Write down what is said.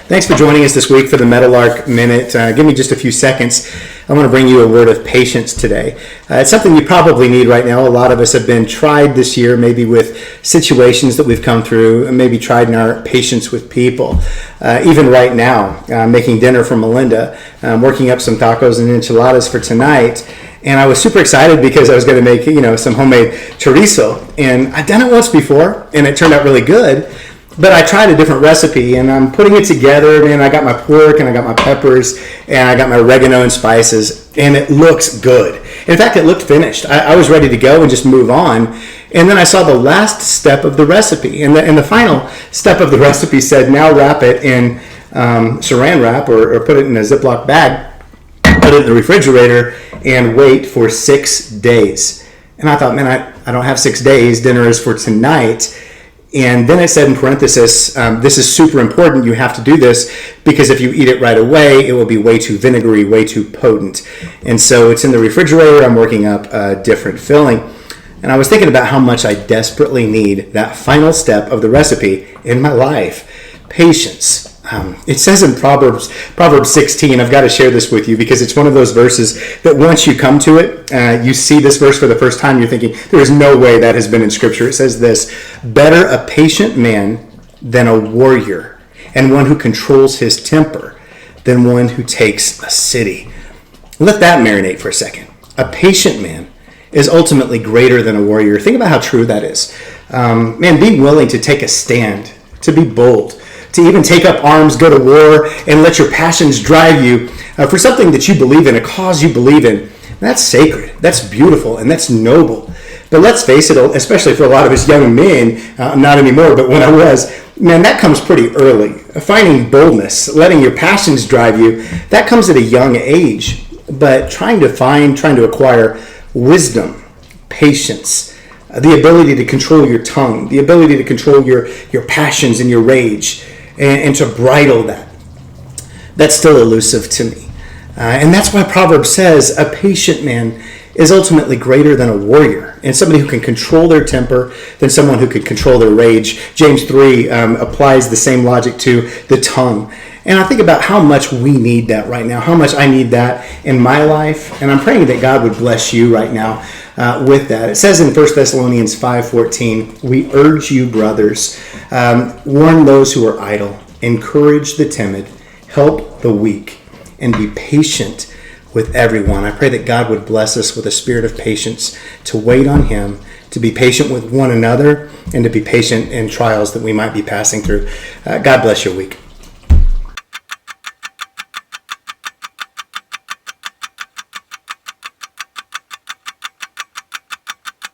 Thanks for joining us this week for the Meadowlark Minute. Give me just a few seconds. I want to bring you a word of patience today. It's something you probably need right now. A lot of us have been tried this year, maybe with situations that we've come through, and maybe tried in our patience with people. Even right now, making dinner for Melinda, working up some tacos and enchiladas for tonight. And I was super excited because I was going to make, some homemade chorizo. And I've done it once before, and it turned out really good. But I tried a different recipe, and I'm putting it together, and I got my pork, and I got my peppers, and I got my oregano and spices, and it looks good. In fact, it looked finished. I was ready to go and just move on. And then I saw the last step of the recipe, and the final step of the recipe said, now wrap it in saran wrap or put it in a Ziploc bag, put it in the refrigerator, and wait for 6 days. And I thought, man, I don't have 6 days. Dinner is for tonight. And then it said in parenthesis, this is super important. You have to do this because if you eat it right away, it will be way too vinegary, way too potent. And so it's in the refrigerator. I'm working up a different filling. And I was thinking about how much I desperately need that final step of the recipe in my life. Patience. It says in Proverbs 16, I've got to share this with you because it's one of those verses that once you come to it, you see this verse for the first time, you're thinking, there is no way that has been in Scripture. It says this, better a patient man than a warrior, and one who controls his temper than one who takes a city. Let that marinate for a second. A patient man is ultimately greater than a warrior. Think about how true that is. Being willing to take a stand, to be bold, to even take up arms, go to war, and let your passions drive you for something that you believe in, a cause you believe in. That's sacred, that's beautiful, and that's noble. But let's face it, especially for a lot of us young men, not anymore, but when I was, man, that comes pretty early. Finding boldness, letting your passions drive you, that comes at a young age. But trying to acquire wisdom, patience, the ability to control your tongue, the ability to control your passions and your rage, and to bridle that. That's still elusive to me. And that's why Proverbs says a patient man is ultimately greater than a warrior and somebody who can control their temper than someone who can control their rage. James 3 applies the same logic to the tongue. And I think about how much we need that right now, how much I need that in my life. And I'm praying that God would bless you right now with that. It says in 1 Thessalonians 5:14, we urge you, brothers, warn those who are idle, encourage the timid, help the weak, and be patient with everyone. I pray that God would bless us with a spirit of patience to wait on Him, to be patient with one another, and to be patient in trials that we might be passing through. God bless your week.